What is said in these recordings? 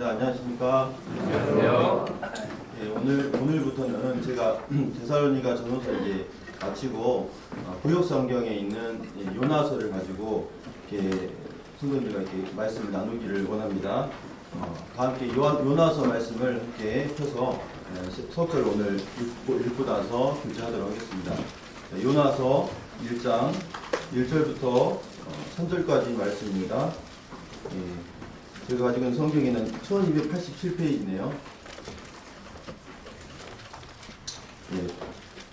반갑습니다. 안녕하십니까? 안녕하세요. 예, 오늘부터는 제가 데살로니가 전후서 이제 마치고 구역 성경에 있는 요나서를 가지고 이렇게 성도님들과 이렇게 말씀을 나누기를 원합니다. 다 함께 요나서 말씀을 함께 펴서 석절 오늘 읽고 나서 교제하도록 하겠습니다. 요나서 1장 1절부터 3절까지 말씀입니다. 제가 가지고 있는 성경에는 1287페이지네요.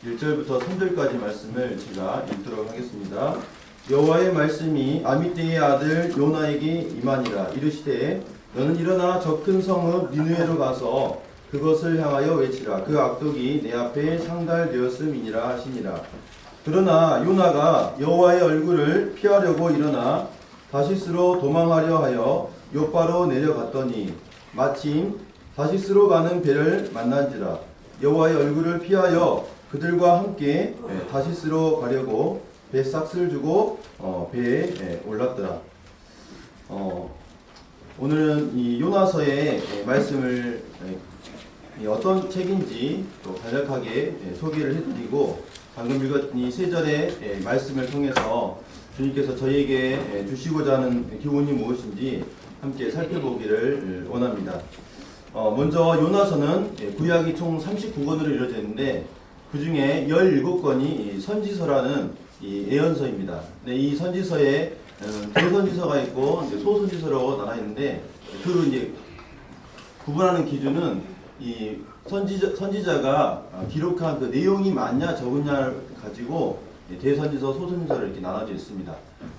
1절부터 3절까지 말씀을 제가 읽도록 하겠습니다. 여호와의 말씀이 아미떼의 아들 요나에게 임하니라. 이르시되 너는 일어나 저 큰 성읍 니느웨로 가서 그것을 향하여 외치라. 그 악독이 내 앞에 상달되었음이니라 하시니라. 그러나 요나가 여호와의 얼굴을 피하려고 일어나 다시스로 도망하려 하여 요바로 내려갔더니 마침 다시스로 가는 배를 만난지라. 여호와의 얼굴을 피하여 그들과 함께 다시스로 가려고 배삭을 주고 배에 올랐더라. 오늘은 이 요나서의 말씀을 어떤 책인지 또 간략하게 소개를 해드리고, 방금 읽었던 이 세 절의 말씀을 통해서 주님께서 저희에게 주시고자 하는 교훈이 무엇인지 함께 살펴보기를 원합니다. 먼저 요나서는 구약이 총 39권으로 이루어져 있는데 그 중에 17권이 선지서라는 이 예언서입니다. 이 선지서에 대선지서가 있고 소선지서라고 나눠 있는데, 그 이제 구분하는 기준은 이 선지자가 기록한 그 내용이 많냐 적으냐를 가지고 대선지서, 소선지서를 이렇게 나눠져 있습니다.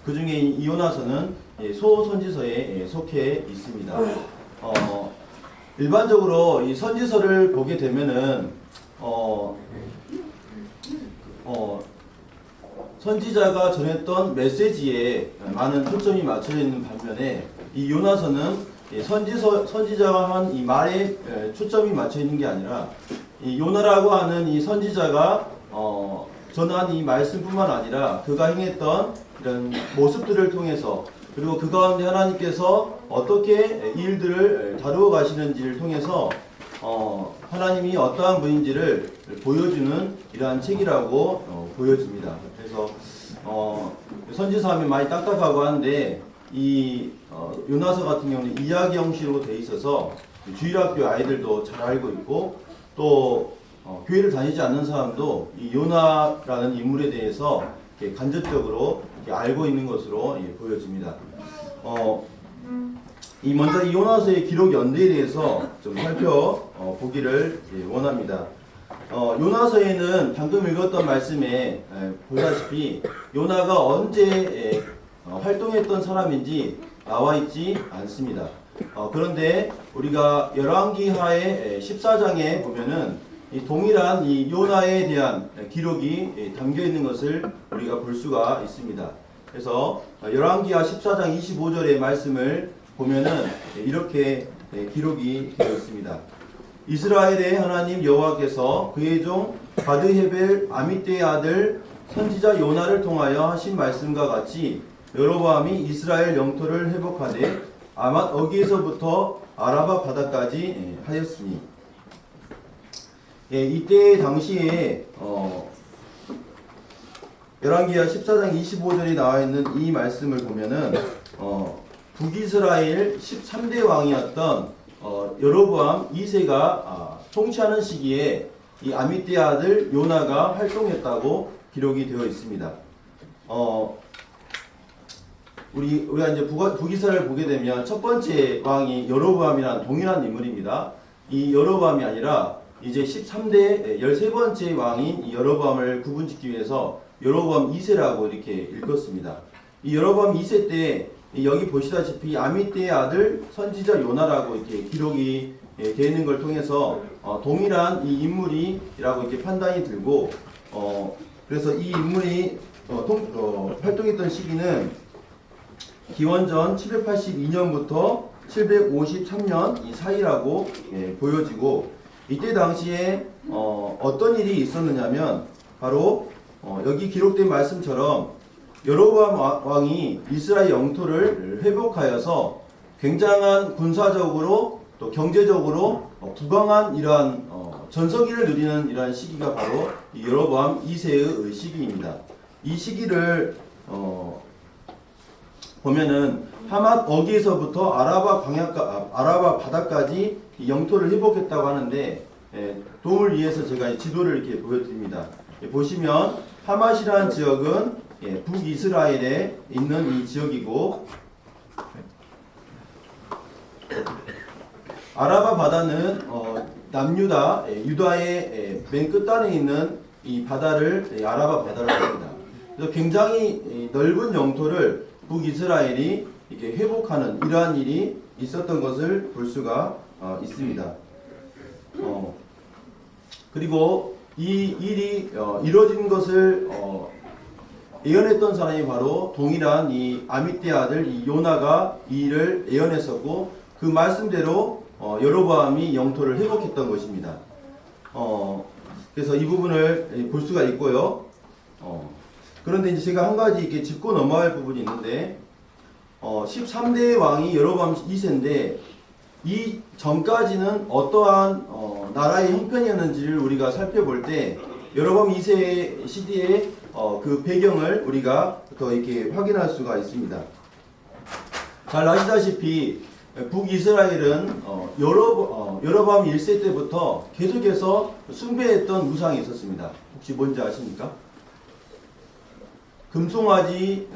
그 중에 이 요나서는 소선지서에 속해 있습니다. 일반적으로 이 선지서를 보게 되면은 선지자가 전했던 메시지에 많은 초점이 맞춰져 있는 반면에 이 요나서는 선지자가 한 이 말에 초점이 맞춰 있는 게 아니라 이 요나라고 하는 이 선지자가 전한 이 말씀뿐만 아니라 그가 행했던 이런 모습들을 통해서, 그리고 그 가운데 하나님께서 어떻게 일들을 다루어 가시는지를 통해서 하나님이 어떠한 분인지를 보여주는 이러한 책이라고 보여집니다. 그래서 선지서 하면 많이 딱딱하고 한데 이 요나서 같은 경우는 이야기 형식으로 되어 있어서 주일학교 아이들도 잘 알고 있고, 또 교회를 다니지 않는 사람도 이 요나라는 인물에 대해서 간접적으로 알고 있는 것으로 보여집니다. 먼저 이 요나서의 기록 연대에 대해서 좀 살펴보기를 원합니다. 요나서에는 방금 읽었던 말씀에 보다시피 요나가 언제 활동했던 사람인지 나와 있지 않습니다. 그런데 우리가 열왕기하의 14장에 보면은 이 동일한 이 요나에 대한 기록이 담겨 있는 것을 우리가 볼 수가 있습니다. 그래서 열왕기하 14장 25절의 말씀을 보면은 이렇게 기록이 되어 있습니다. 이스라엘의 하나님 여호와께서 그의 종 바드헤벨 아미떼의 아들 선지자 요나를 통하여 하신 말씀과 같이 여로보암이 이스라엘 영토를 회복하되 아맛 어기에서부터 아라바 바다까지 하였으니. 이때 당시에 열왕기하 14장 25절에 나와 있는 이 말씀을 보면은 북이스라엘 13대 왕이었던 여로보암 2세가 통치하는 시기에 이 아미떼 아들 요나가 활동했다고 기록이 되어 있습니다. 우리가 이제 북이스라엘을 보게 되면 첫 번째 왕이 여로보암이라는 동일한 인물입니다. 이 여로보암이 아니라 이제 13대 13번째 왕인 이 여로보암을 구분짓기 위해서 여로보암 2세라고 이렇게 읽었습니다. 이 여로보암 2세 때 여기 보시다시피 아미떼의 아들 선지자 요나라고 이렇게 기록이 되어 있는 걸 통해서 동일한 이 인물이라고 이렇게 판단이 들고, 그래서 이 인물이 활동했던 시기는 기원전 782년부터 753년 이 사이라고 보여지고, 이때 당시에 어떤 일이 있었느냐면 바로 여기 기록된 말씀처럼 여로보암 왕이 이스라엘 영토를 회복하여서 굉장한 군사적으로 또 경제적으로 부강한 이러한 전성기를 누리는 이러한 시기가 바로 이 여로보암 2세의 시기입니다. 이 시기를 보면은 하맛 어기에서부터 아라바 바다까지 영토를 회복했다고 하는데, 도움을 위해서 제가 지도를 이렇게 보여드립니다. 보시면 하맛이라는 지역은 북이스라엘에 있는 이 지역이고, 아라바 바다는 남유다, 유다의 맨 끝단에 있는 이 바다를 아라바 바다라고 합니다. 그래서 굉장히 넓은 영토를 북이스라엘이 이렇게 회복하는 이러한 일이 있었던 것을 볼 수가 있습니다. 그리고 이 일이 이루어진 것을 예언했던 사람이 바로 동일한 이 아미떼 아들 이 요나가 이 일을 예언했었고, 그 말씀대로 여로보암이 영토를 회복했던 것입니다. 그래서 이 부분을 볼 수가 있고요. 그런데 이제 제가 한 가지 이렇게 짚고 넘어갈 부분이 있는데, 13대 왕이 여로보암 2세인데 이 전까지는 어떠한 나라의 형편이었는지를 우리가 살펴볼 때 여로보암 2세 시대의 그 배경을 우리가 더 이렇게 확인할 수가 있습니다. 잘 아시다시피 북이스라엘은 여로보암 1세 때부터 계속해서 숭배했던 우상이 있었습니다. 혹시 뭔지 아십니까? 금송아지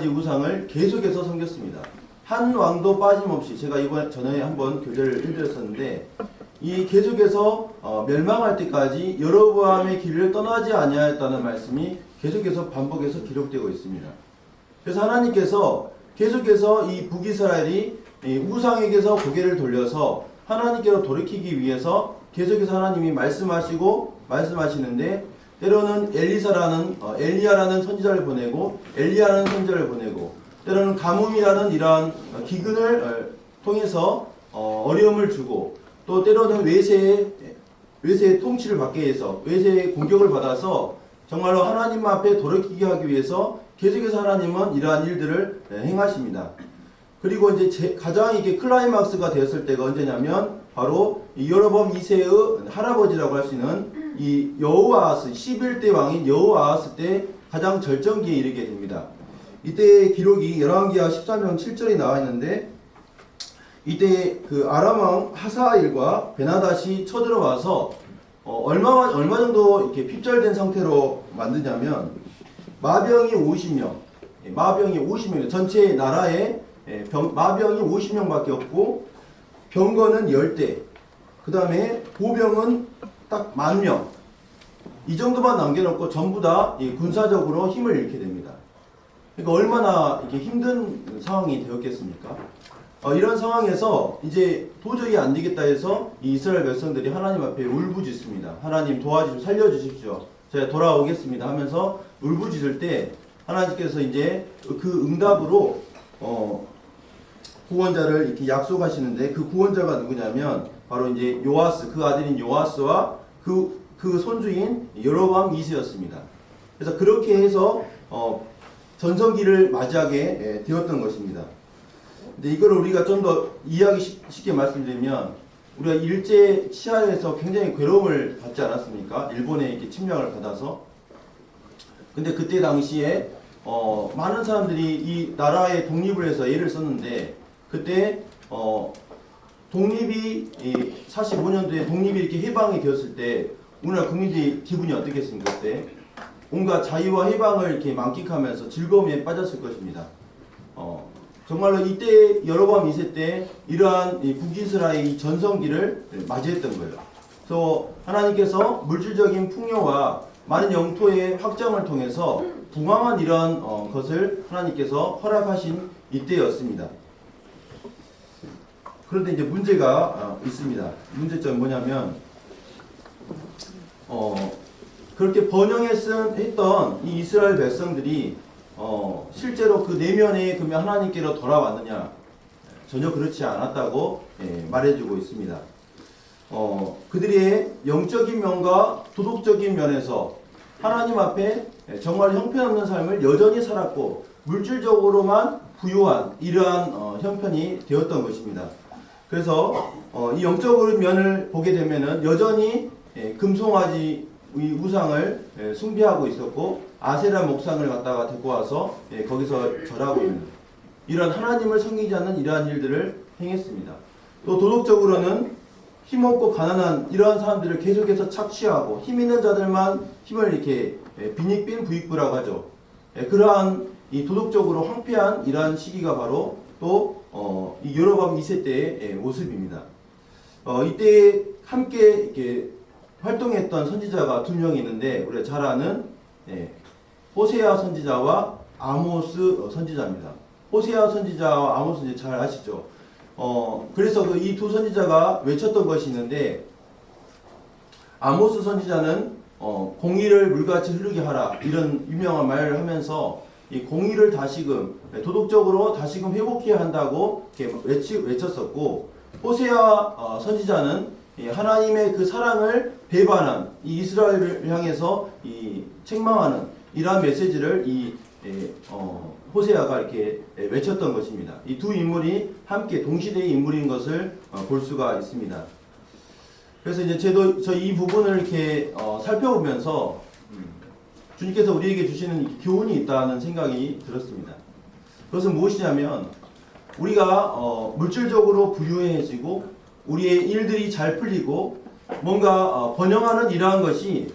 우상을 계속해서 섬겼습니다. 한 왕도 빠짐없이, 제가 전에 한번 교재를 해드렸었는데, 이 계속해서 멸망할 때까지 여로보암의 길을 떠나지 아니하였다는 말씀이 계속해서 반복해서 기록되고 있습니다. 그래서 하나님께서 계속해서 이 북이스라엘이 우상에게서 고개를 돌려서 하나님께로 돌이키기 위해서 계속해서 하나님이 말씀하시는데, 때로는 엘리야라는 선지자를 보내고, 엘리야라는 선지자를 보내고, 때로는 가뭄이라는 이러한 기근을 통해서 어려움을 주고, 또 때로는 외세의 통치를 받기 위해서, 외세의 공격을 받아서 정말로 하나님 앞에 돌이키게 하기 위해서 계속해서 하나님은 이러한 일들을 행하십니다. 그리고 이제 가장 이게 클라이막스가 되었을 때가 언제냐면 바로 이 여로보암 2세의 할아버지라고 할 수 있는 이 여호아하스, 11대 왕인 여호아하스 때 가장 절정기에 이르게 됩니다. 이때 기록이 열왕기하 13장 7절이 나와 있는데, 이때 그 아람 왕 하사엘과 베나닷이 쳐들어와서 얼마 정도 이렇게 핍절된 상태로 만드냐면, 마병이 50명, 전체 나라에 마병이 50명밖에 없고, 병거는 10대, 그 다음에 보병은 딱 10,000명, 이 정도만 남겨놓고 전부 다 군사적으로 힘을 잃게 됩니다. 그러니까 얼마나 이렇게 힘든 상황이 되었겠습니까? 이런 상황에서 이제 도저히 안 되겠다 해서 이 이스라엘 백성들이 하나님 앞에 울부짖습니다. 하나님 도와주시고 살려주십시오. 제가 돌아오겠습니다 하면서 울부짖을 때 하나님께서 이제 그 응답으로 구원자를 이렇게 약속하시는데, 그 구원자가 누구냐면 바로 이제 요아스, 그 아들인 요아스와 그 손주인 여로보암 2세였습니다. 그래서 그렇게 해서 전성기를 맞이하게 되었던 것입니다. 근데 이걸 우리가 좀 더 이해하기 쉽게 말씀드리면, 우리가 일제 치하에서 굉장히 괴로움을 받지 않았습니까? 일본에 이렇게 침략을 받아서. 근데 그때 당시에 많은 사람들이 이 나라의 독립을 해서 애를 썼는데, 그때 독립이 45년도에 독립이 이렇게 해방이 되었을 때 우리나라 국민들이 기분이 어떻겠습니까? 그때 온갖 자유와 해방을 이렇게 만끽하면서 즐거움에 빠졌을 것입니다. 정말로 이때 여로보암 2세 때 이러한 북이스라엘의 전성기를 맞이했던 거예요. 그래서 하나님께서 물질적인 풍요와 많은 영토의 확장을 통해서 부강한 이러한 것을 하나님께서 허락하신 이때였습니다. 그런데 이제 문제가 있습니다. 문제점이 뭐냐면, 그렇게 번영했던 이 이스라엘 백성들이 실제로 그 내면에 그러면 하나님께로 돌아왔느냐? 전혀 그렇지 않았다고 말해주고 있습니다. 그들의 영적인 면과 도덕적인 면에서 하나님 앞에 정말 형편없는 삶을 여전히 살았고, 물질적으로만 부유한 이러한 형편이 되었던 것입니다. 그래서 이 영적인 면을 보게 되면은 여전히 금송아지 우상을 숭배하고 있었고 아세라 목상을 갖다가 데리고 와서 거기서 절하고 있는 이런 하나님을 섬기지 않는 이러한 일들을 행했습니다. 또 도덕적으로는 힘없고 가난한 이러한 사람들을 계속해서 착취하고 힘 있는 자들만 힘을 이렇게 빈익빈 부익부라고 하죠. 그러한 이 도덕적으로 황폐한 이러한 시기가 바로 또 이 여로보암 2세 때의 모습입니다. 이때 함께 이렇게 활동했던 선지자가 두 명이 있는데 우리가 잘 아는 호세아 선지자와 아모스 선지자입니다. 호세아 선지자와 아모스 선지자 잘 아시죠? 그래서 그 이 두 선지자가 외쳤던 것이 있는데 아모스 선지자는 공의를 물같이 흐르게 하라 이런 유명한 말을 하면서 이 공의를 다시금 도덕적으로 다시금 회복해야 한다고 이렇게 외쳤었고 호세아 선지자는 하나님의 그 사랑을 배반한 이 이스라엘을 향해서 이 책망하는 이러한 메시지를 호세아가 이렇게 외쳤던 것입니다. 이 두 인물이 함께 동시대의 인물인 것을 볼 수가 있습니다. 그래서 이제 저 이 부분을 이렇게 살펴보면서 주님께서 우리에게 주시는 교훈이 있다는 생각이 들었습니다. 그것은 무엇이냐면 우리가 물질적으로 부유해지고 우리의 일들이 잘 풀리고 뭔가 번영하는 이러한 것이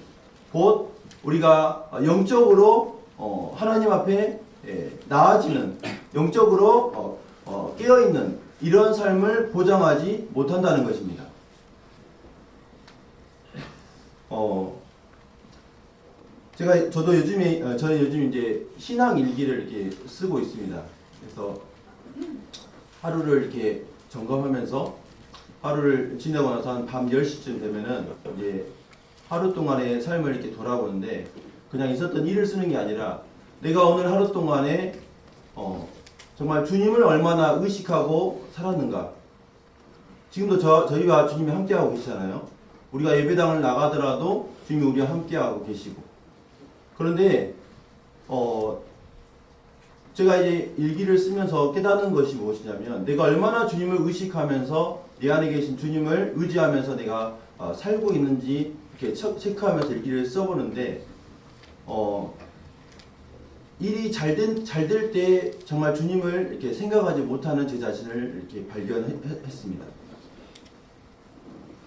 곧 우리가 영적으로 하나님 앞에 나아지는 영적으로 깨어있는 이런 삶을 보장하지 못한다는 것입니다. 저도 저는 요즘 이제 신앙 일기를 이렇게 쓰고 있습니다. 그래서 하루를 이렇게 점검하면서 하루를 지내고 나서 한 밤 10시쯤 되면은 이제 하루 동안의 삶을 이렇게 돌아보는데 그냥 있었던 일을 쓰는 게 아니라 내가 오늘 하루 동안에 정말 주님을 얼마나 의식하고 살았는가. 지금도 저희와 주님이 함께하고 계시잖아요. 우리가 예배당을 나가더라도 주님이 우리와 함께하고 계시고. 그런데 제가 이제 일기를 쓰면서 깨닫는 것이 무엇이냐면 내가 얼마나 주님을 의식하면서 내 안에 계신 주님을 의지하면서 내가 살고 있는지 이렇게 체크하면서 일기를 써보는데 일이 잘 될 때 정말 주님을 이렇게 생각하지 못하는 제 자신을 이렇게 발견했습니다.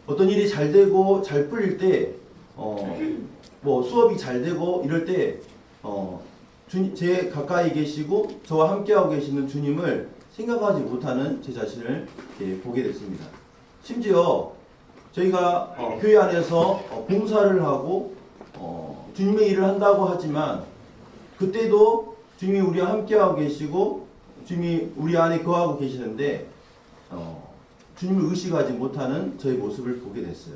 어떤 일이 잘 되고 잘 풀릴 때 뭐 수업이 잘 되고 이럴 때 제 가까이 계시고 저와 함께하고 계시는 주님을 생각하지 못하는 제 자신을 보게 됐습니다. 심지어 저희가 교회 안에서 봉사를 하고 주님의 일을 한다고 하지만 그때도 주님이 우리와 함께하고 계시고 주님이 우리 안에 거하고 계시는데 주님을 의식하지 못하는 저의 모습을 보게 됐어요.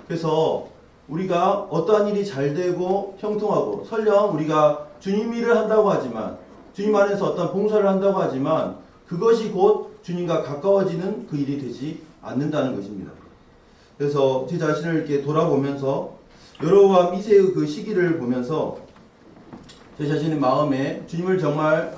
그래서 우리가 어떠한 일이 잘 되고 형통하고 설령 우리가 주님 일을 한다고 하지만 주님 안에서 어떤 봉사를 한다고 하지만 그것이 곧 주님과 가까워지는 그 일이 되지 않는다는 것입니다. 그래서 제 자신을 이렇게 돌아보면서 여로보암 2세의 그 시기를 보면서 제 자신의 마음에 주님을 정말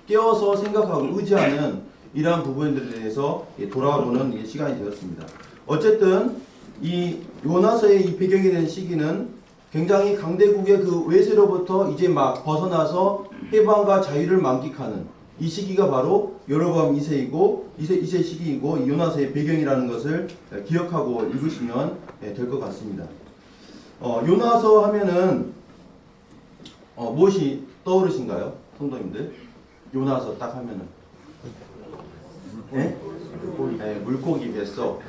깨어서 생각하고 의지하는 이러한 부분들에 대해서 돌아보는 시간이 되었습니다. 어쨌든 이 요나서의 이 배경이 된 시기는 굉장히 강대국의 그 외세로부터 이제 막 벗어나서 해방과 자유를 만끽하는 이 시기가 바로 여로보암 2세이고 2세 시기이고 이 요나서의 배경이라는 것을 기억하고 읽으시면 될 것 같습니다. 요나서 하면은 무엇이 떠오르신가요? 성도님들? 요나서 딱 하면은 네? 물고기 뱃속.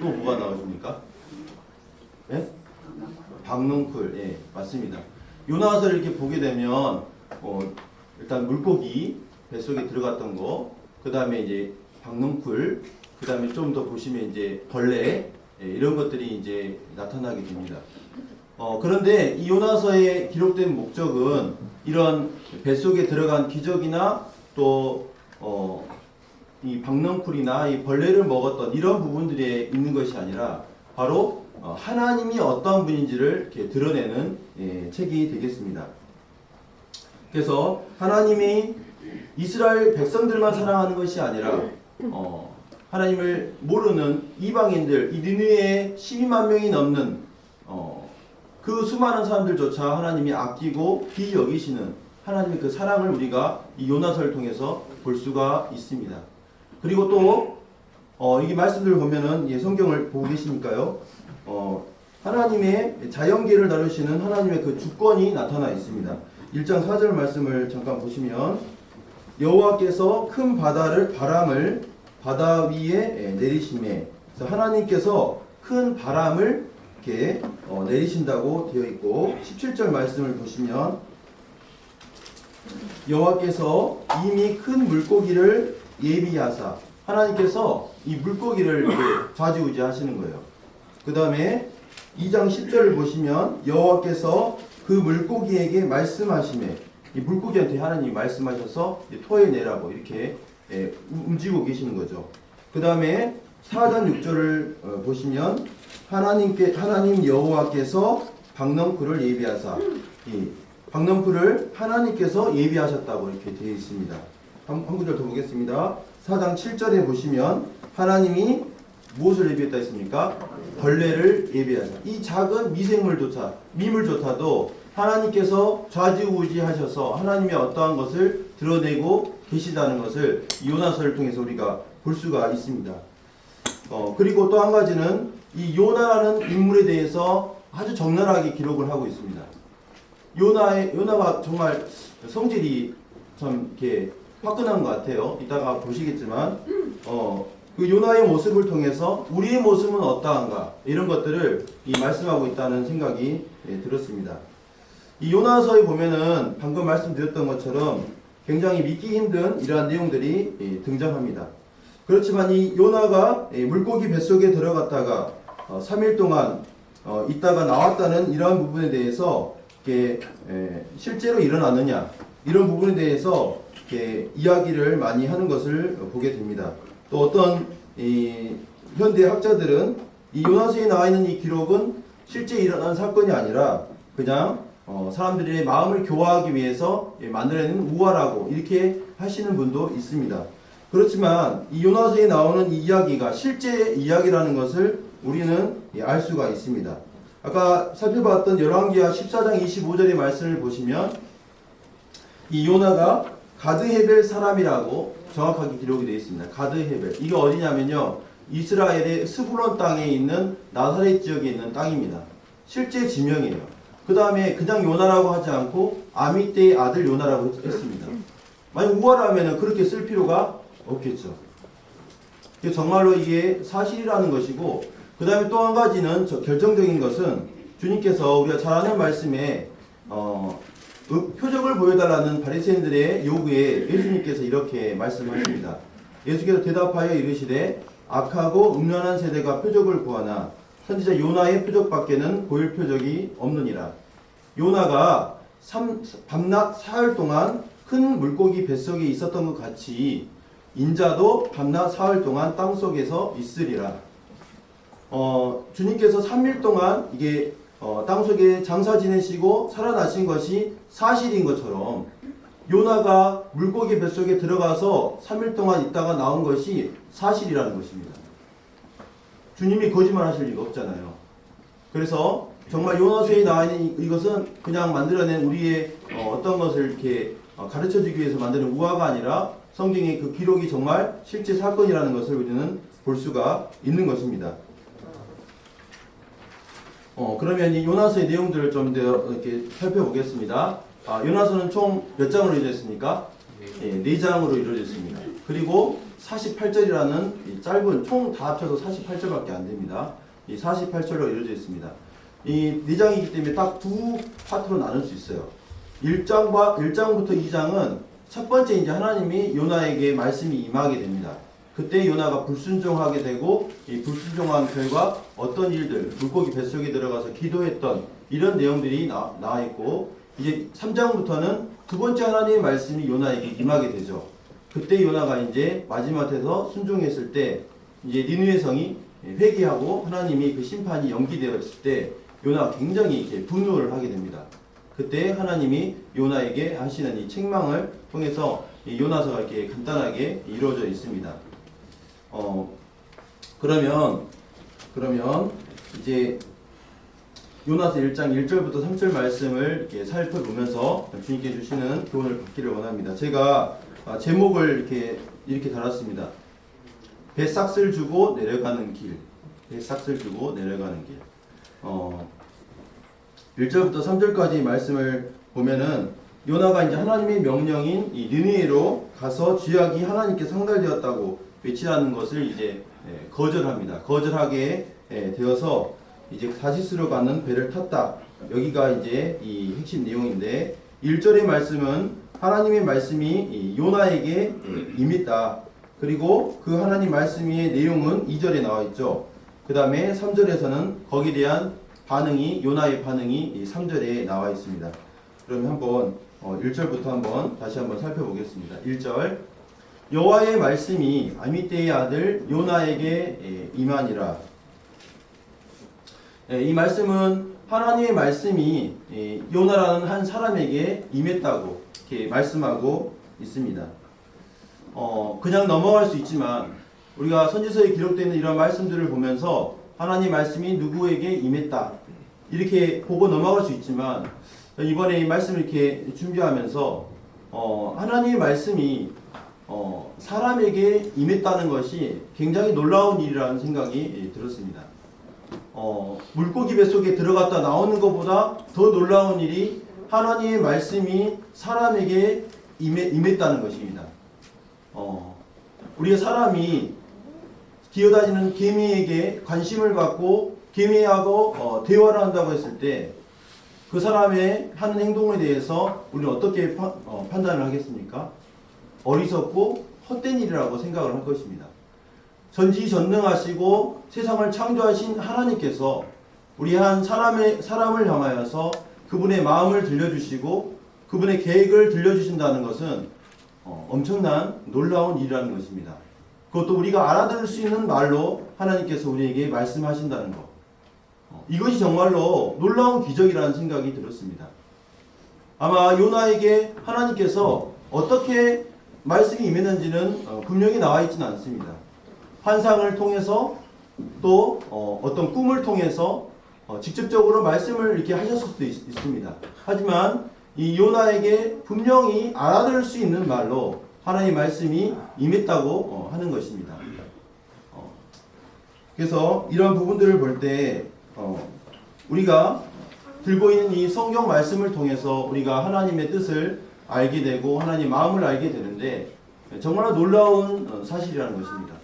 또 뭐가 나오십니까? 네? 박농쿨. 예, 맞습니다. 요나서를 이렇게 보게 되면 일단 물고기 뱃속에 들어갔던 거, 그 다음에 이제 박농쿨, 그 다음에 좀 더 보시면 이제 벌레, 이런 것들이 이제 나타나게 됩니다. 그런데 이 요나서에 기록된 목적은 이런 뱃속에 들어간 기적이나 또 이 박넝쿨이나 이 벌레를 먹었던 이런 부분들에 있는 것이 아니라 바로 하나님이 어떤 분인지를 이렇게 드러내는 책이 되겠습니다. 그래서 하나님이 이스라엘 백성들만 사랑하는 것이 아니라 하나님을 모르는 이방인들, 이 니느웨에 12만 명이 넘는 그 수많은 사람들조차 하나님이 아끼고 비여기시는 하나님의 그 사랑을 우리가 이 요나서를 통해서 볼 수가 있습니다. 그리고 또 이게 말씀들을 보면은 성경을 보고 계시니까요. 하나님의 자연계를 다루시는 하나님의 그 주권이 나타나 있습니다. 1장 4절 말씀을 잠깐 보시면 여호와께서 큰 바람을 바다 위에 내리시매. 그래서 하나님께서 큰 바람을 이렇게 내리신다고 되어 있고 17절 말씀을 보시면 여호와께서 이미 큰 물고기를 예비하사 하나님께서 이 물고기를 이렇게 좌지우지하시는 거예요. 그 다음에 2장 10절을 보시면 여호와께서 그 물고기에게 말씀하시매 이 물고기한테 하나님이 말씀하셔서 토해내라고 이렇게 움직이고 계시는 거죠. 그 다음에 4장 6절을 보시면 하나님 여호와께서 박넝쿨을 예비하사 이 박넝쿨을 하나님께서 예비하셨다고 이렇게 되어 있습니다. 한 구절 더 보겠습니다. 4장 7절에 보시면 하나님이 무엇을 예비했다 했습니까? 벌레를 예비하사. 이 작은 미물조차도 하나님께서 좌지우지하셔서 하나님의 어떠한 것을 드러내고 계시다는 것을 요나서를 통해서 우리가 볼 수가 있습니다. 그리고 또 한 가지는 이 요나라는 인물에 대해서 아주 적나라하게 기록을 하고 있습니다. 요나가 정말 성질이 참 이렇게 화끈한 것 같아요. 이따가 보시겠지만 그 요나의 모습을 통해서 우리의 모습은 어떠한가 이런 것들을 말씀하고 있다는 생각이 들었습니다. 이 요나서에 보면은 방금 말씀드렸던 것처럼 굉장히 믿기 힘든 이러한 내용들이 등장합니다. 그렇지만 이 요나가 물고기 뱃속에 들어갔다가 3일 동안 있다가 나왔다는 이러한 부분에 대해서 실제로 일어났느냐 이런 부분에 대해서 이야기를 많이 하는 것을 보게 됩니다. 또 어떤 현대 학자들은 이 요나서에 나와 있는 이 기록은 실제 일어난 사건이 아니라 그냥 사람들의 마음을 교화하기 위해서 만들어낸 우화라고 이렇게 하시는 분도 있습니다. 그렇지만 이 요나서에 나오는 이 이야기가 실제 이야기라는 것을 우리는 알 수가 있습니다. 아까 살펴봤던 열왕기하 14장 25절의 말씀을 보시면 이 요나가 가드헤벨 사람이라고 정확하게 기록이 되어 있습니다. 가드헤벨. 이게 어디냐면요. 이스라엘의 스불론 땅에 있는 나사렛 지역에 있는 땅입니다. 실제 지명이에요. 그 다음에 그냥 요나라고 하지 않고 아미떼의 아들 요나라고 했습니다. 만약 우화라면 그렇게 쓸 필요가 없겠죠. 정말로 이게 사실이라는 것이고 그 다음에 또 한 가지는 결정적인 것은 주님께서 우리가 잘 아는 말씀에 표적을 보여달라는 바리새인들의 요구에 예수님께서 이렇게 말씀하십니다. 예수께서 대답하여 이르시되 악하고 음란한 세대가 표적을 구하나 선지자 요나의 표적밖에는 보일 표적이 없느니라. 요나가 밤낮 사흘 동안 큰 물고기 뱃속에 있었던 것 같이 인자도 밤낮 사흘 동안 땅속에서 있으리라. 주님께서 3일 동안 이게 땅속에 장사 지내시고 살아나신 것이 사실인 것처럼 요나가 물고기 뱃속에 들어가서 3일 동안 있다가 나온 것이 사실이라는 것입니다. 주님이 거짓말 하실 리가 없잖아요. 그래서 정말 요나서에 나와 있는 이것은 그냥 만들어낸 우리의 어떤 것을 이렇게 가르쳐 주기 위해서 만드는 우화가 아니라 성경의 그 기록이 정말 실제 사건이라는 것을 우리는 볼 수가 있는 것입니다. 그러면 이 요나서의 내용들을 좀 더 이렇게 살펴보겠습니다. 요나서는 총 몇 장으로 이루어졌습니까? 4장으로 이루어졌습니다. 그리고 48절이라는 짧은 총 다 합쳐서 48절밖에 안 됩니다. 이 48절로 이루어져 있습니다. 이 4장이기 때문에 딱 두 파트로 나눌 수 있어요. 1장부터 2장은 첫 번째 이제 하나님이 요나에게 말씀이 임하게 됩니다. 그때 요나가 불순종하게 되고 이 불순종한 결과 어떤 일들, 물고기 뱃속에 들어가서 기도했던 이런 내용들이 나와 있고 이제 3장부터는 두 번째 하나님의 말씀이 요나에게 임하게 되죠. 그때 요나가 이제 마지막에서 순종했을 때 이제 니느웨 성이 회개하고 하나님이 그 심판이 연기되었을 때 요나가 굉장히 이렇게 분노를 하게 됩니다. 그때 하나님이 요나에게 하시는 이 책망을 통해서 이 요나서가 이렇게 간단하게 이루어져 있습니다. 그러면 이제 요나서 1장 1절부터 3절 말씀을 이렇게 살펴보면서 주님께 주시는 교훈을 받기를 원합니다. 제가 제목을 이렇게 달았습니다. 배삭을 주고 내려가는 길. 배삭을 주고 내려가는 길. 1절부터 3절까지 말씀을 보면은 요나가 이제 하나님의 명령인 이 느니웨로 가서 죄악이 하나님께 상달되었다고 외치라는 것을 이제 거절합니다. 거절하게 되어서 이제 다시스로 가는 배를 탔다. 여기가 이제 이 핵심 내용인데 1절의 말씀은 하나님의 말씀이 요나에게 임했다. 그리고 그 하나님 말씀의 내용은 2절에 나와 있죠. 그 다음에 3절에서는 거기에 대한 반응이 요나의 반응이 3절에 나와 있습니다. 그러면 한번 1절부터 다시 한번 살펴보겠습니다. 1절 여호와의 말씀이 아미떼의 아들 요나에게 임하니라. 이 말씀은 하나님의 말씀이 요나라는 한 사람에게 임했다고 이렇게 말씀하고 있습니다. 그냥 넘어갈 수 있지만 우리가 선지서에 기록되어 있는 이런 말씀들을 보면서 하나님 말씀이 누구에게 임했다 이렇게 보고 넘어갈 수 있지만 이번에 이 말씀을 이렇게 준비하면서 하나님의 말씀이 사람에게 임했다는 것이 굉장히 놀라운 일이라는 생각이 들었습니다. 물고기 뱃속에 들어갔다 나오는 것보다 더 놀라운 일이 하나님의 말씀이 사람에게 임했다는 것입니다. 우리가 사람이 기어다니는 개미에게 관심을 갖고 개미하고 대화를 한다고 했을 때 그 사람의 하는 행동에 대해서 우리는 어떻게 판단을 하겠습니까? 어리석고 헛된 일이라고 생각을 할 것입니다. 전지전능하시고 세상을 창조하신 하나님께서 우리 한 사람을 향하여서 그분의 마음을 들려주시고 그분의 계획을 들려주신다는 것은 엄청난 놀라운 일이라는 것입니다. 그것도 우리가 알아들을 수 있는 말로 하나님께서 우리에게 말씀하신다는 것. 이것이 정말로 놀라운 기적이라는 생각이 들었습니다. 아마 요나에게 하나님께서 어떻게 말씀이 임했는지는 분명히 나와 있지는 않습니다. 환상을 통해서 또 어떤 꿈을 통해서 직접적으로 말씀을 이렇게 하셨을 수도 있습니다. 하지만 이 요나에게 분명히 알아들을 수 있는 말로 하나님의 말씀이 임했다고 하는 것입니다. 그래서 이런 부분들을 볼 때 우리가 들고 있는 이 성경 말씀을 통해서 우리가 하나님의 뜻을 알게 되고 하나님의 마음을 알게 되는데 정말 놀라운 사실이라는 것입니다.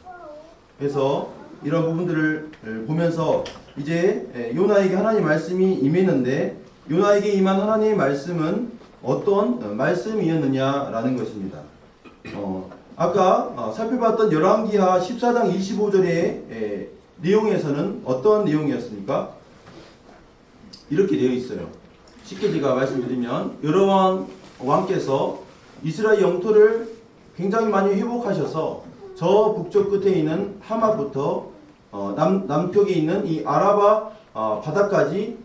그래서 이런 부분들을 보면서 이제 요나에게 하나님의 말씀이 임했는데 요나에게 임한 하나님의 말씀은 어떤 말씀이었느냐라는 것입니다. 아까 살펴봤던 열왕기하 14장 25절의 내용에서는 어떤 내용이었습니까? 이렇게 되어 있어요. 쉽게 제가 말씀드리면 여로보암 왕께서 이스라엘 영토를 굉장히 많이 회복하셔서 저 북쪽 끝에 있는 하맛부터 남쪽에 있는 이 아라바 바다까지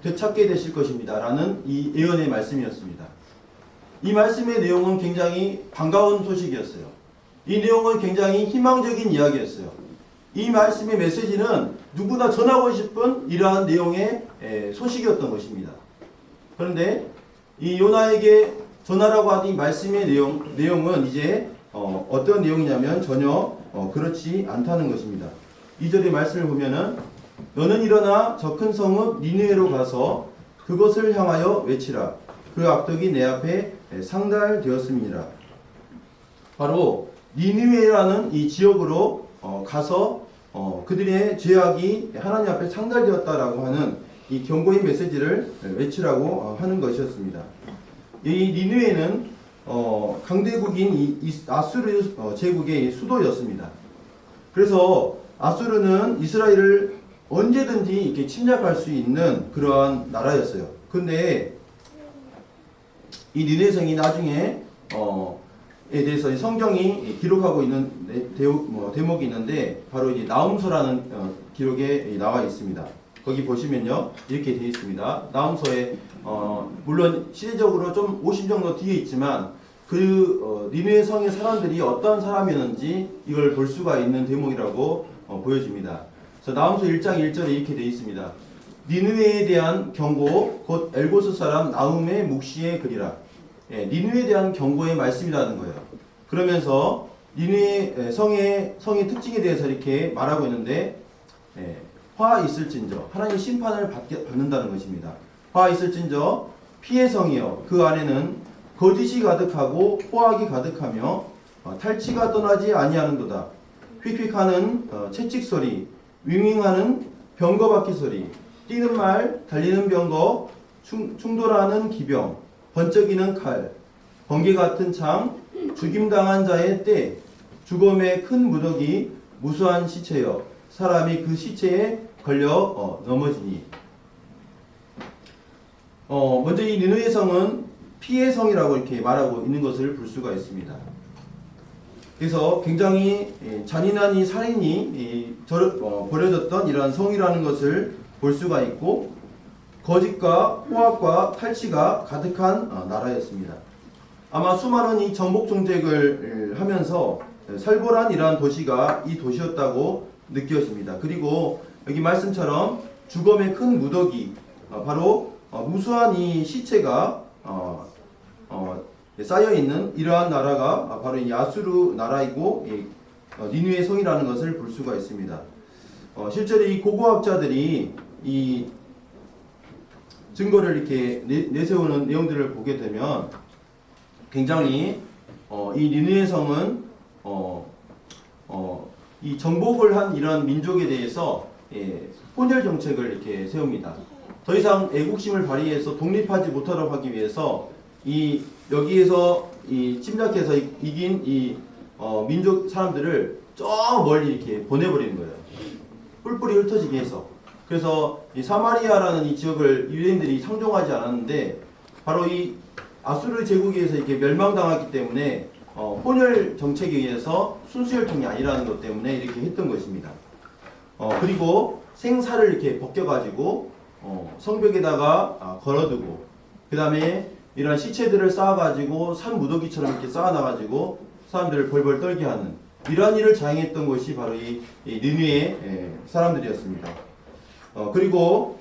되찾게 되실 것입니다. 라는 이 예언의 말씀이었습니다. 이 말씀의 내용은 굉장히 반가운 소식이었어요. 이 내용은 굉장히 희망적인 이야기였어요. 이 말씀의 메시지는 누구나 전하고 싶은 이러한 내용의 소식이었던 것입니다. 그런데 이 요나에게 전하라고 하는 이 말씀의 내용은 이제 어떤 내용이냐면 전혀 그렇지 않다는 것입니다. 2절의 말씀을 보면은 너는 일어나 저 큰 성읍 니느웨로 가서 그것을 향하여 외치라. 그 악독이 내 앞에 상달되었음이니라. 바로 니느웨라는 이 지역으로 가서 그들의 죄악이 하나님 앞에 상달되었다라고 하는 이 경고의 메시지를 외치라고 하는 것이었습니다. 이 니느웨는 강대국인 이 아수르 제국의 수도였습니다. 그래서 아수르는 이스라엘을 언제든지 이렇게 침략할 수 있는 그러한 나라였어요. 근데 이 니느웨 성이 나중에 에 대해서 성경이 기록하고 있는 대목이 있는데 바로 이제 나훔서라는 기록에 나와 있습니다. 거기 보시면요 이렇게 되어 있습니다. 나훔서에 물론 시대적으로 좀 50 정도 뒤에 있지만 니느웨 성의 사람들이 어떤 사람이었는지 이걸 볼 수가 있는 대목이라고 보여집니다. 그래서 나홈서 1장 1절에 이렇게 되어 있습니다. 니느웨에 대한 경고 곧 엘고스 사람 나훔의 묵시의 글이라. 니느웨에 대한 경고의 말씀이라는 거예요. 그러면서 니느웨 성의 특징에 대해서 이렇게 말하고 있는데 화 있을진저 하나님의 심판을 받는다는 것입니다. 화 있을진저 피의 성이여 그 안에는 거짓이 가득하고 포악이 가득하며 탈취가 떠나지 아니하는도다. 휙휙하는 채찍소리 윙윙하는 병거바퀴 소리 뛰는 말 달리는 병거 충돌하는 기병 번쩍이는 칼 번개 같은 창 죽임당한 자의 때 죽음의 큰 무더기 무수한 시체여 사람이 그 시체에 걸려 넘어지니. 먼저 이 니느웨 성은 피의 성이라고 이렇게 말하고 있는 것을 볼 수가 있습니다. 그래서 굉장히 잔인한 이 살인이 벌어졌던 이러한 성이라는 것을 볼 수가 있고 거짓과 포악과 탈취가 가득한 나라였습니다. 아마 수많은 이 정복 정책을 하면서 살벌한 이러한 도시가 이 도시였다고 느껴집니다. 그리고 여기 말씀처럼 죽음의 큰 무더기 바로 무수한 이 시체가 쌓여있는 이러한 나라가 바로 이 아수르 나라이고 니느웨 성이라는 것을 볼 수가 있습니다. 실제로 이 고고학자들이 이 증거를 이렇게 내세우는 내용들을 보게 되면 굉장히 이 니느웨 성은 이 정복을 한 이런 민족에 대해서 혼혈 정책을 이렇게 세웁니다. 더 이상 애국심을 발휘해서 독립하지 못하도록 하기 위해서 여기에서 침략해서 이긴 민족 사람들을 저 멀리 이렇게 보내버리는 거예요. 뿔뿔이 흩어지게 해서. 그래서 이 사마리아라는 이 지역을 유대인들이 상종하지 않았는데 바로 이 아수르 제국에 의해서 이렇게 멸망당했기 때문에 혼혈 정책에 의해서 순수혈통이 아니라는 것 때문에 이렇게 했던 것입니다. 그리고 생사를 이렇게 벗겨가지고 성벽에다가 걸어두고 그 다음에 이런 시체들을 쌓아가지고 산 무더기처럼 이렇게 쌓아놔가지고 사람들을 벌벌 떨게 하는 이러한 일을 자행했던 것이 바로 이 니느웨 사람들이었습니다. 그리고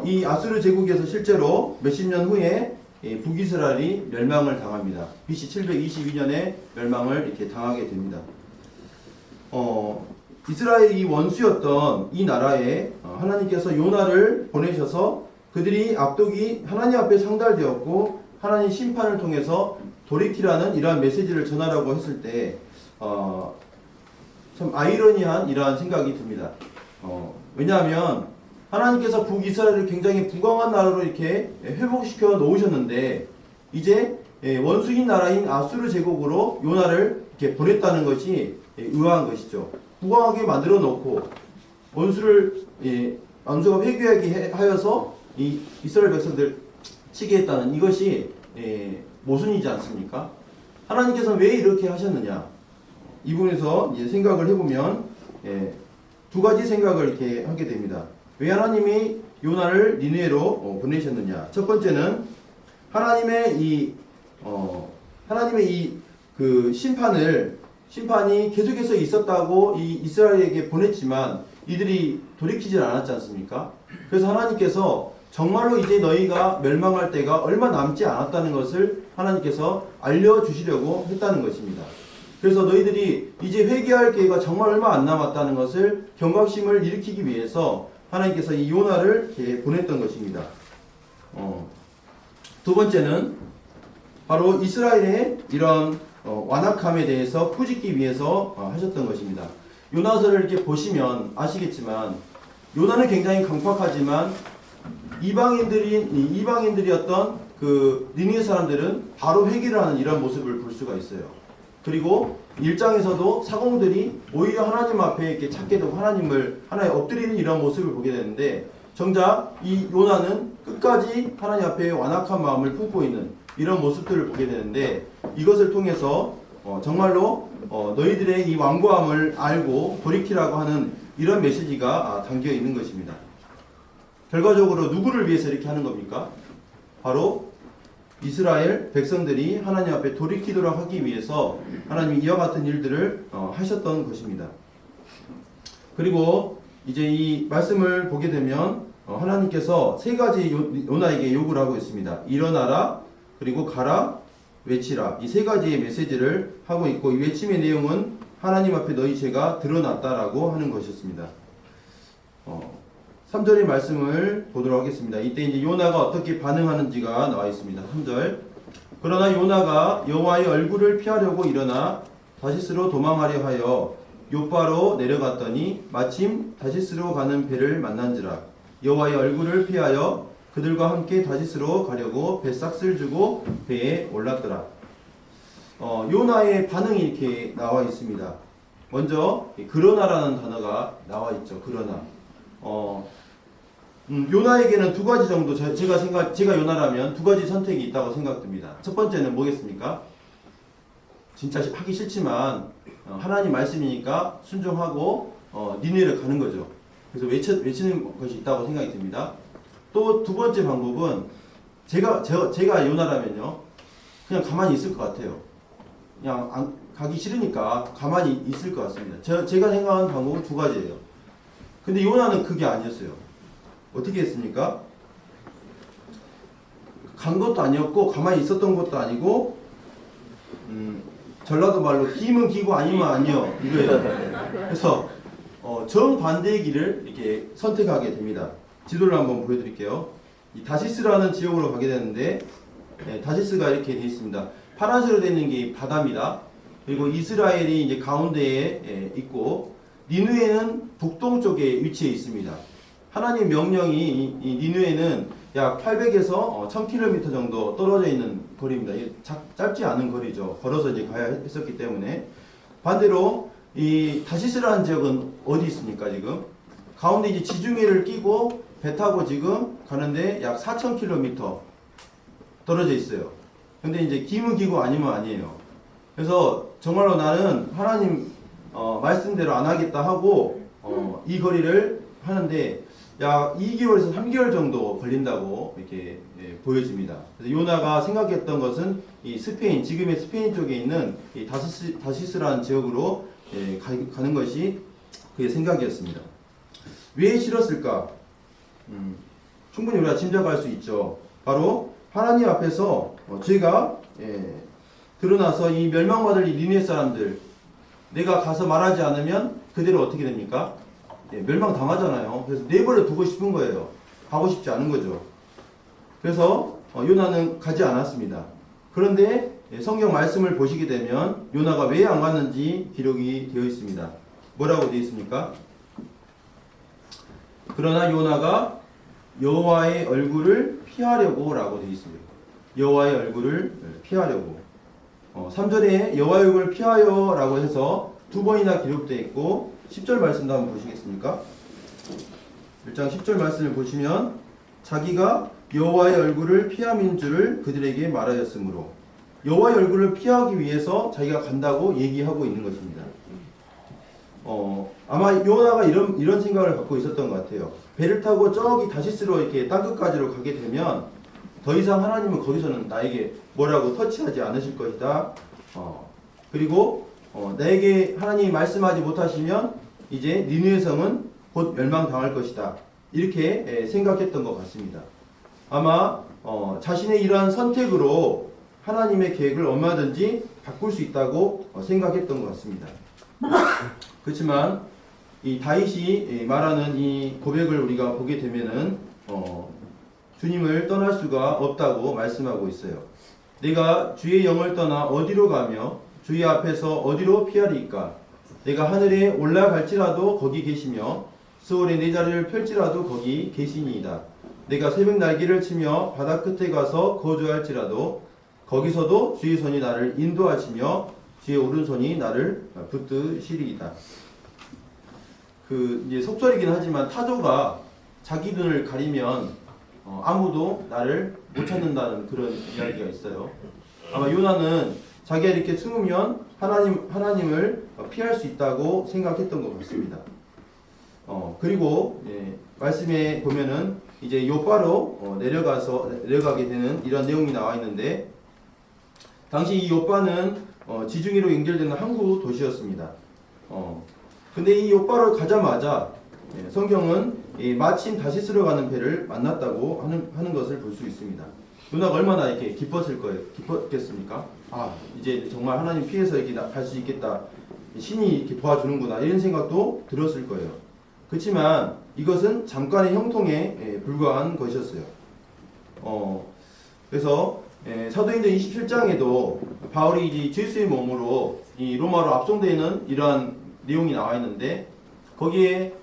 이 아수르 제국에서 실제로 몇십 년 후에 북이스라엘이 멸망을 당합니다. BC 722년에 멸망을 이렇게 당하게 됩니다. 이스라엘이 원수였던 이 나라에 하나님께서 요나를 보내셔서 그들이 압독이 하나님 앞에 상달되었고 하나님 심판을 통해서 돌이키라는 이러한 메시지를 전하라고 했을 때 참 아이러니한 이러한 생각이 듭니다. 왜냐하면 하나님께서 북이스라엘을 굉장히 부강한 나라로 이렇게 회복시켜 놓으셨는데 이제 원수인 나라인 아수르 제국으로 요나를 이렇게 보냈다는 것이 의아한 것이죠. 부강하게 만들어 놓고 원수가 회개하게 하여서 이 이스라엘 백성들 치게 했다는 이것이 모순이지 않습니까? 하나님께서 왜 이렇게 하셨느냐? 이 부분에서 이제 생각을 해보면 두 가지 생각을 이렇게 하게 됩니다. 왜 하나님이 요나를 니느웨로 보내셨느냐? 첫 번째는 하나님의 그 심판이 계속해서 있었다고 이 이스라엘에게 보냈지만 이들이 돌이키질 않았지 않습니까? 그래서 하나님께서 정말로 이제 너희가 멸망할 때가 얼마 남지 않았다는 것을 하나님께서 알려주시려고 했다는 것입니다. 그래서 너희들이 이제 회개할 기회가 정말 얼마 안 남았다는 것을 경각심을 일으키기 위해서 하나님께서 이 요나를 이렇게 보냈던 것입니다. 두 번째는 바로 이스라엘의 이런 완악함에 대해서 꾸짖기 위해서 하셨던 것입니다. 요나서를 이렇게 보시면 아시겠지만 요나는 굉장히 강팍하지만 이방인들이었던 그 니느웨 사람들은 바로 회개를 하는 이런 모습을 볼 수가 있어요. 그리고 1장에서도 사공들이 오히려 하나님 앞에 이렇게 찾게 되고 하나님에 엎드리는 이런 모습을 보게 되는데 정작 이 요나는 끝까지 하나님 앞에 완악한 마음을 품고 있는 이런 모습들을 보게 되는데 이것을 통해서 정말로 너희들의 이 완고함을 알고 돌이키라고 하는 이런 메시지가 담겨 있는 것입니다. 결과적으로 누구를 위해서 이렇게 하는 겁니까? 바로 이스라엘 백성들이 하나님 앞에 돌이키도록 하기 위해서 하나님이 이와 같은 일들을 하셨던 것입니다. 그리고 이제 이 말씀을 보게 되면 하나님께서 세 가지 요나에게 요구를 하고 있습니다. 일어나라, 그리고 가라, 외치라. 이 세 가지의 메시지를 하고 있고, 이 외침의 내용은 하나님 앞에 너희 죄가 드러났다라고 하는 것이었습니다. 3절의 말씀을 보도록 하겠습니다. 이때 이제 요나가 어떻게 반응하는지가 나와 있습니다. 3절. 그러나 요나가 여호와의 얼굴을 피하려고 일어나 다시스로 도망하려 하여 요바로 내려갔더니 마침 다시스로 가는 배를 만난지라. 여호와의 얼굴을 피하여 그들과 함께 다시스로 가려고 배삭을 주고 배에 올랐더라. 요나의 반응이 이렇게 나와 있습니다. 먼저 그러나라는 단어가 나와 있죠. 그러나 요나에게는 두 가지 정도, 제가 요나라면 두 가지 선택이 있다고 생각됩니다. 첫 번째는 뭐겠습니까? 진짜 하기 싫지만 하나님 말씀이니까 순종하고 니느웨를 가는 거죠. 그래서 외치는 것이 있다고 생각이 듭니다. 또 두 번째 방법은 제가 요나라면요, 그냥 가만히 있을 것 같아요. 그냥 가기 싫으니까 가만히 있을 것 같습니다. 제가 생각하는 방법은 두 가지예요. 근데 요나는 그게 아니었어요. 어떻게 했습니까? 간 것도 아니었고 가만히 있었던 것도 아니고, 전라도 말로 기면 기고 아니면 아니요, 이거예요. 그래서 정반대의 길을 이렇게 선택하게 됩니다. 지도를 한번 보여드릴게요. 이 다시스라는 지역으로 가게 되는데, 다시스가 이렇게 되어 있습니다. 파란색으로 되어 있는 게 바다입니다. 그리고 이스라엘이 이제 가운데에 있고, 니느웨는 북동쪽에 위치해 있습니다. 하나님 명령이 이 니느웨는 약 800에서 1000km 정도 떨어져 있는 거리입니다. 짧지 않은 거리죠. 걸어서 이제 가야 했었기 때문에. 반대로 이 다시스라는 지역은 어디 있습니까? 지금 가운데 이제 지중해를 끼고 배 타고 지금 가는데 약 4000km 떨어져 있어요. 근데 이제 기면 기고 아니면 아니에요. 그래서 정말로 나는 하나님 말씀대로 안 하겠다 하고 이 거리를 하는데 약 2개월에서 3개월 정도 걸린다고 이렇게 보여집니다. 그래서 요나가 생각했던 것은 이 스페인, 지금의 스페인 쪽에 있는 이 다시스라는 지역으로 가는 것이 그의 생각이었습니다. 왜 싫었을까? 충분히 우리가 짐작할 수 있죠. 바로 하나님 앞에서 죄가 드러나서 이 멸망받을 이 니느웨 사람들, 내가 가서 말하지 않으면 그대로 어떻게 됩니까? 멸망당하잖아요. 그래서 내버려 두고 싶은 거예요. 가고 싶지 않은 거죠. 그래서 요나는 가지 않았습니다. 그런데 성경 말씀을 보시게 되면 요나가 왜 안 갔는지 기록이 되어 있습니다. 뭐라고 되어 있습니까? 그러나 요나가 여호와의 얼굴을 피하려고 라고 되어 있습니다. 여호와의 얼굴을 피하려고. 3절에 여호와의 얼굴을 피하여 라고 해서 두 번이나 기록되어 있고, 10절 말씀도 한번 보시겠습니까? 1장 10절 말씀을 보시면 자기가 여호와의 얼굴을 피함인 줄을 그들에게 말하였으므로, 여호와의 얼굴을 피하기 위해서 자기가 간다고 얘기하고 있는 것입니다. 아마 요나가 이런 생각을 갖고 있었던 것 같아요. 배를 타고 저기 다시스로 이렇게 땅끝까지로 가게 되면 더 이상 하나님은 거기서는 나에게 뭐라고 터치하지 않으실 것이다. 그리고 나에게 하나님이 말씀하지 못하시면 이제 니느웨 성은 곧 멸망당할 것이다. 이렇게 생각했던 것 같습니다. 아마 자신의 이러한 선택으로 하나님의 계획을 얼마든지 바꿀 수 있다고 생각했던 것 같습니다. 그렇지만 이 다윗이 말하는 이 고백을 우리가 보게 되면은 주님을 떠날 수가 없다고 말씀하고 있어요. 내가 주의 영을 떠나 어디로 가며 주의 앞에서 어디로 피하리이까? 내가 하늘에 올라갈지라도 거기 계시며 스올에 내 자리를 펼지라도 거기 계시니이다. 내가 새벽 날개를 치며 바다 끝에 가서 거주할지라도 거기서도 주의 손이 나를 인도하시며 주의 오른손이 나를 붙드시리이다. 이제 속설이긴 하지만 타조가 자기 눈을 가리면 아무도 나를 못 찾는다는 그런 이야기가 있어요. 아마 요나는 자기가 이렇게 숨으면 하나님을 피할 수 있다고 생각했던 것 같습니다. 그리고 말씀에 보면은 이제 요바로 내려가게 되는 이런 내용이 나와 있는데, 당시 이 요바는 지중해로 연결되는 항구 도시였습니다. 근데 이 요바를 가자마자 성경은 마침 다시스로 가는 배를 만났다고 하는 것을 볼 수 있습니다. 누나가 얼마나 이렇게 기뻤겠습니까? 아, 이제 정말 하나님 피해서 이렇게 갈 수 있겠다. 신이 이렇게 도와주는구나. 이런 생각도 들었을 거예요. 그렇지만 이것은 잠깐의 형통에 불과한 것이었어요. 그래서 사도행전 27장에도 바울이 이제 죄수의 몸으로 이 로마로 압송되는 이러한 내용이 나와 있는데, 거기에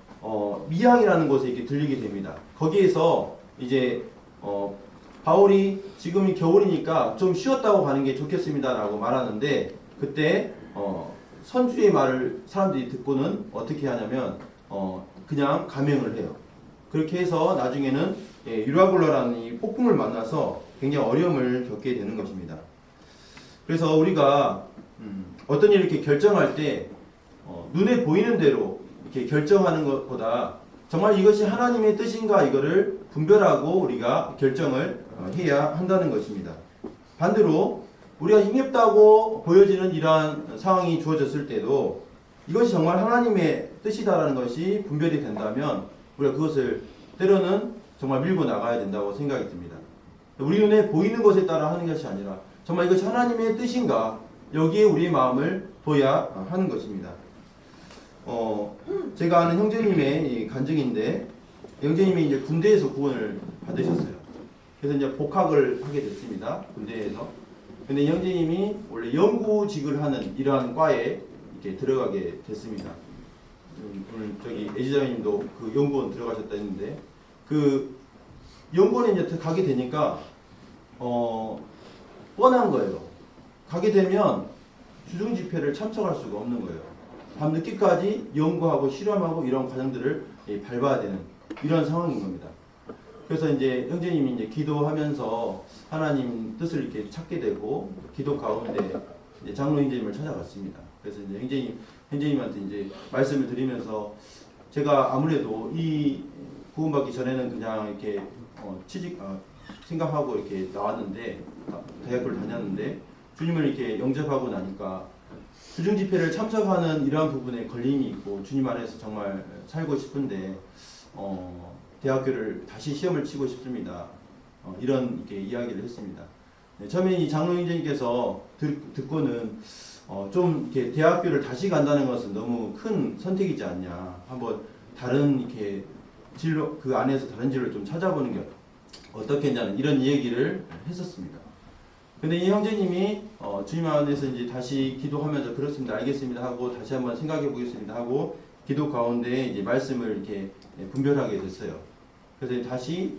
미항이라는 곳에 이렇게 들리게 됩니다. 거기에서 이제 바울이 지금이 겨울이니까 좀 쉬었다고 가는 게 좋겠습니다라고 말하는데, 그때 선주의 말을 사람들이 듣고는 어떻게 하냐면 그냥 감행을 해요. 그렇게 해서 나중에는 유라굴라라는 이 폭풍을 만나서 굉장히 어려움을 겪게 되는 것입니다. 그래서 우리가 어떤 일을 이렇게 결정할 때 눈에 보이는 대로 이렇게 결정하는 것보다 정말 이것이 하나님의 뜻인가, 이거를 분별하고 우리가 결정을 해야 한다는 것입니다. 반대로 우리가 힘겹다고 보여지는 이러한 상황이 주어졌을 때도 이것이 정말 하나님의 뜻이다라는 것이 분별이 된다면 우리가 그것을 때로는 정말 밀고 나가야 된다고 생각이 듭니다. 우리 눈에 보이는 것에 따라 하는 것이 아니라 정말 이것이 하나님의 뜻인가, 여기에 우리의 마음을 둬야 하는 것입니다. 제가 아는 형제님의 간증인데, 형제님이 이제 군대에서 구원을 받으셨어요. 그래서 이제 복학을 하게 됐습니다. 군대에서. 근데 형제님이 원래 연구직을 하는 이러한 과에 이렇게 들어가게 됐습니다. 오늘 저기 애지자매님도 그 연구원 들어가셨다 했는데, 그 연구원에 이제 가게 되니까 뻔한 거예요. 가게 되면 주중 집회를 참석할 수가 없는 거예요. 밤 늦게까지 연구하고 실험하고 이런 과정들을 밟아야 되는 이런 상황인 겁니다. 그래서 이제 형제님이 이제 기도하면서 하나님 뜻을 이렇게 찾게 되고, 기도 가운데 이제 장로 형제님을 찾아갔습니다. 그래서 이제 형제님한테 이제 말씀을 드리면서, 제가 아무래도 이 구원받기 전에는 그냥 이렇게 생각하고 이렇게 나왔는데, 대학교를 다녔는데, 주님을 이렇게 영접하고 나니까 주중 집회를 참석하는 이러한 부분에 걸림이 있고, 주님 안에서 정말 살고 싶은데 대학교를 다시 시험을 치고 싶습니다. 이런 이렇게 이야기를 했습니다. 처음에 이 장로 형제님께서 듣고는 좀 이렇게 대학교를 다시 간다는 것은 너무 큰 선택이지 않냐, 한번 다른 이렇게 진로, 그 안에서 다른 진로를 좀 찾아보는 게 어떻겠냐는 이런 얘기를 했었습니다. 근데 이 형제님이 주님 안에서 이제 다시 기도하면서 그렇습니다, 알겠습니다 하고 다시 한번 생각해 보겠습니다 하고 기도 가운데 이제 말씀을 이렇게 분별하게 됐어요. 그래서 다시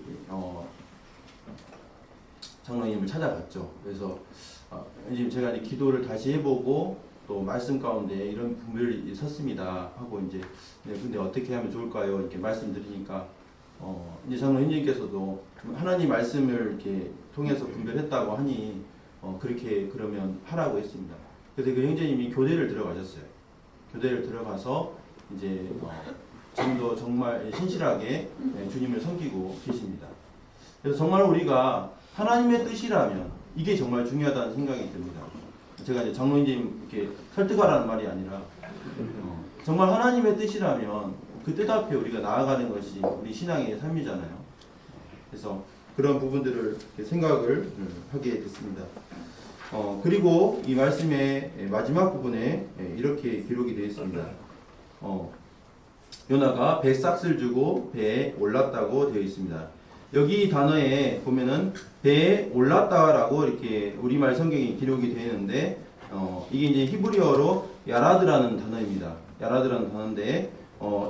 장로님을 찾아갔죠. 그래서 지금 제가 이제 기도를 다시 해보고 또 말씀 가운데 이런 분별이 섰습니다 하고 이제 근데 어떻게 하면 좋을까요? 이렇게 말씀드리니까 이제 장로 형님께서도 하나님 말씀을 이렇게 통해서 분별했다고 하니 그렇게 그러면 하라고 했습니다. 그래서 그 형제님이 교대를 들어가셨어요. 교대를 들어가서 이제 지금도 정말 신실하게 주님을 섬기고 계십니다. 그래서 정말 우리가 하나님의 뜻이라면 이게 정말 중요하다는 생각이 듭니다. 제가 이제 장로님 이렇게 설득하라는 말이 아니라 정말 하나님의 뜻이라면 그 뜻 앞에 우리가 나아가는 것이 우리 신앙의 삶이잖아요. 그래서 그런 부분들을 생각을 하게 됐습니다. 그리고 이 말씀의 마지막 부분에 이렇게 기록이 되어 있습니다. 요나가 배 싹을 주고 배에 올랐다고 되어 있습니다. 여기 단어에 보면은 배에 올랐다라고 이렇게 우리말 성경이 기록이 되어 있는데 이게 이제 히브리어로 야라드라는 단어입니다. 야라드라는 단어인데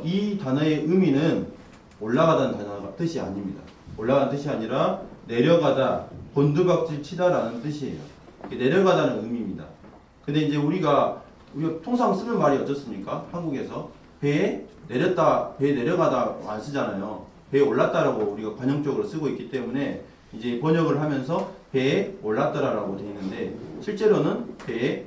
이 단어의 의미는 올라가다는 단어가 뜻이 아닙니다. 올라가는 뜻이 아니라 내려가다, 곤두박질 치다라는 뜻이에요. 내려가다는 의미입니다. 근데 이제 우리가 통상 쓰는 말이 어떻습니까? 한국에서 배에 내렸다, 배에 내려가다 안 쓰잖아요. 배에 올랐다라고 우리가 관용적으로 쓰고 있기 때문에 이제 번역을 하면서 배에 올랐더라라고 되어 있는데 실제로는 배에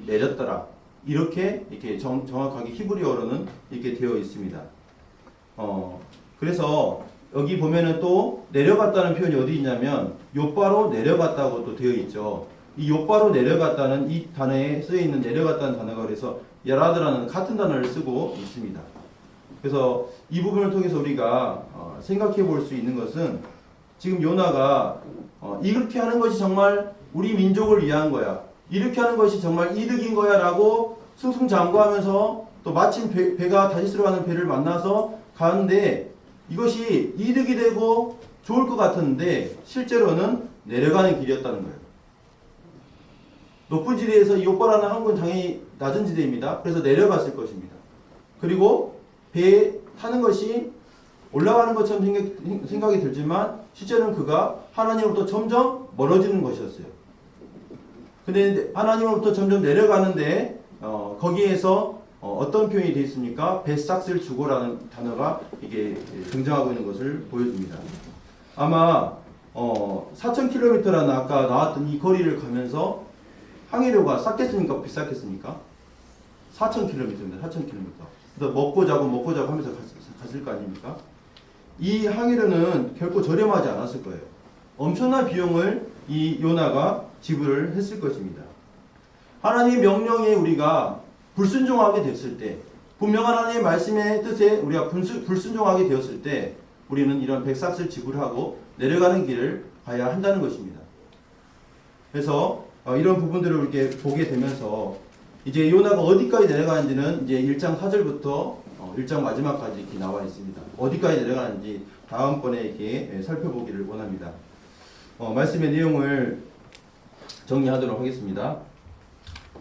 내렸더라. 이렇게 정확하게 히브리어로는 이렇게 되어 있습니다. 그래서 여기 보면은 또 내려갔다는 표현이 어디 있냐면 요바로 내려갔다고 또 되어 있죠. 이 요바로 내려갔다는 이 단어에 쓰여 있는 내려갔다는 단어가 그래서 야라드라는 같은 단어를 쓰고 있습니다. 그래서 이 부분을 통해서 우리가 생각해 볼 수 있는 것은 지금 요나가 이렇게 하는 것이 정말 우리 민족을 위한 거야. 이렇게 하는 것이 정말 이득인 거야 라고 승승장구하면서 또 마침 배가 다시스로 가는 배를 만나서 가는데 이것이 이득이 되고 좋을 것 같았는데 실제로는 내려가는 길이었다는 거예요. 높은 지대에서 이 요바라는 항구는 당연히 낮은 지대입니다. 그래서 내려갔을 것입니다. 그리고 배에 타는 것이 올라가는 것처럼 생각이 들지만 실제로는 그가 하나님으로부터 점점 멀어지는 것이었어요. 근데 하나님으로부터 점점 내려가는데 거기에서 어떤 표현이 되어 있습니까? 뱃삭을 주고라는 단어가 이게 등장하고 있는 것을 보여줍니다. 아마 4,000km라는 아까 나왔던 이 거리를 가면서 항해료가 쌌겠습니까? 비쌌겠습니까? 4,000km입니다. 4,000km. 그래서 먹고 자고 하면서 갔을 거 아닙니까? 이 항해료는 결코 저렴하지 않았을 거예요. 엄청난 비용을 이 요나가 지불을 했을 것입니다. 하나님의 명령에 우리가 불순종하게 됐을 때, 분명한 하나님의 말씀의 뜻에 우리가 불순종하게 되었을 때 우리는 이런 백삭을 지불하고 내려가는 길을 가야 한다는 것입니다. 그래서 이런 부분들을 이렇게 보게 되면서 이제 요나가 어디까지 내려가는지는 이제 1장 4절부터 1장 마지막까지 이렇게 나와 있습니다. 어디까지 내려가는지 다음번에 이렇게 살펴보기를 원합니다. 말씀의 내용을 정리하도록 하겠습니다.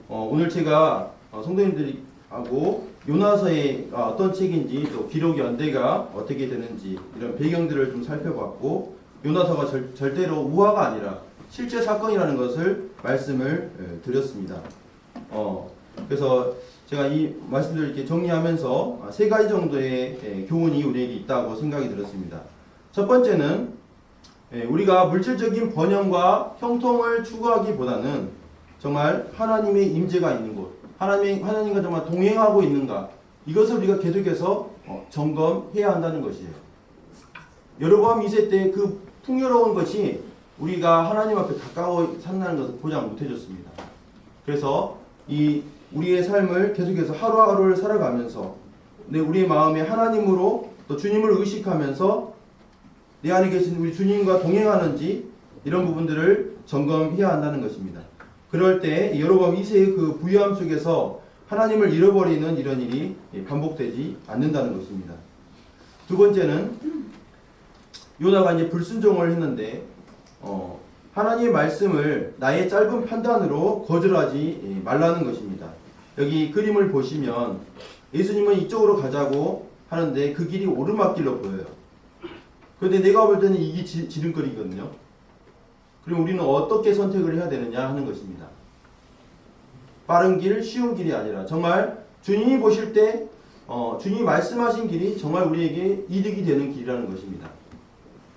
오늘 제가 성도님들하고 요나서의 어떤 책인지 또 기록 연대가 어떻게 되는지 이런 배경들을 좀 살펴봤고 요나서가 절대로 우화가 아니라 실제 사건이라는 것을 말씀을 드렸습니다. 그래서 제가 이 말씀들을 이렇게 정리하면서 세 가지 정도의 교훈이 우리에게 있다고 생각이 들었습니다. 첫 번째는 우리가 물질적인 번영과 형통을 추구하기보다는 정말 하나님의 임재가 있는 곳, 하나님과 정말 동행하고 있는가, 이것을 우리가 계속해서 점검해야 한다는 것이에요. 여로보암 2세 때 그 풍요로운 것이 우리가 하나님 앞에 가까워 산다는 것을 보장 못해줬습니다. 그래서 우리의 삶을 계속해서 하루하루를 살아가면서 우리의 마음에 하나님으로 또 주님을 의식하면서 내 안에 계신 우리 주님과 동행하는지 이런 부분들을 점검해야 한다는 것입니다. 그럴 때 여로보암 2세의 그 부유함 속에서 하나님을 잃어버리는 이런 일이 반복되지 않는다는 것입니다. 두 번째는 요나가 이제 불순종을 했는데 하나님의 말씀을 나의 짧은 판단으로 거절하지 말라는 것입니다. 여기 그림을 보시면 예수님은 이쪽으로 가자고 하는데 그 길이 오르막길로 보여요. 그런데 내가 볼 때는 이게 지름거리거든요. 그럼 우리는 어떻게 선택을 해야 되느냐 하는 것입니다. 빠른 길, 쉬운 길이 아니라 정말 주님이 보실 때 주님이 말씀하신 길이 정말 우리에게 이득이 되는 길이라는 것입니다.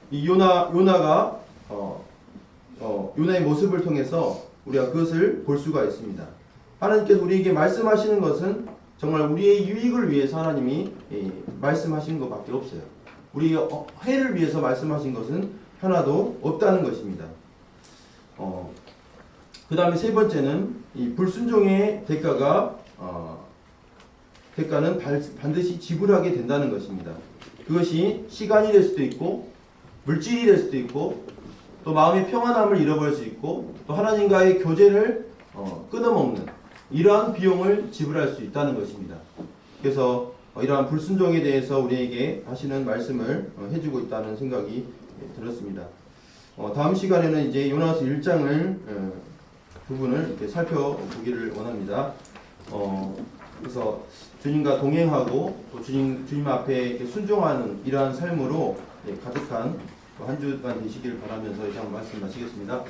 이 요나가 요나의 모습을 통해서 우리가 그것을 볼 수가 있습니다. 하나님께서 우리에게 말씀하시는 것은 정말 우리의 유익을 위해서 하나님이 말씀하시는 것밖에 없어요. 우리의 해를 위해서 말씀하신 것은 하나도 없다는 것입니다. 그 다음에 세 번째는 이 불순종의 대가는 반드시 지불하게 된다는 것입니다. 그것이 시간이 될 수도 있고 물질이 될 수도 있고 또 마음의 평안함을 잃어버릴 수 있고 또 하나님과의 교제를 끊어먹는 이러한 비용을 지불할 수 있다는 것입니다. 그래서 이러한 불순종에 대해서 우리에게 하시는 말씀을 해주고 있다는 생각이 들었습니다. 다음 시간에는 이제 요나서 1장을 부분을 이렇게 살펴보기를 원합니다. 그래서 주님과 동행하고 또 주님 앞에 이렇게 순종하는 이러한 삶으로 가득한 한 주간 되시길 바라면서 이상 말씀 마치겠습니다.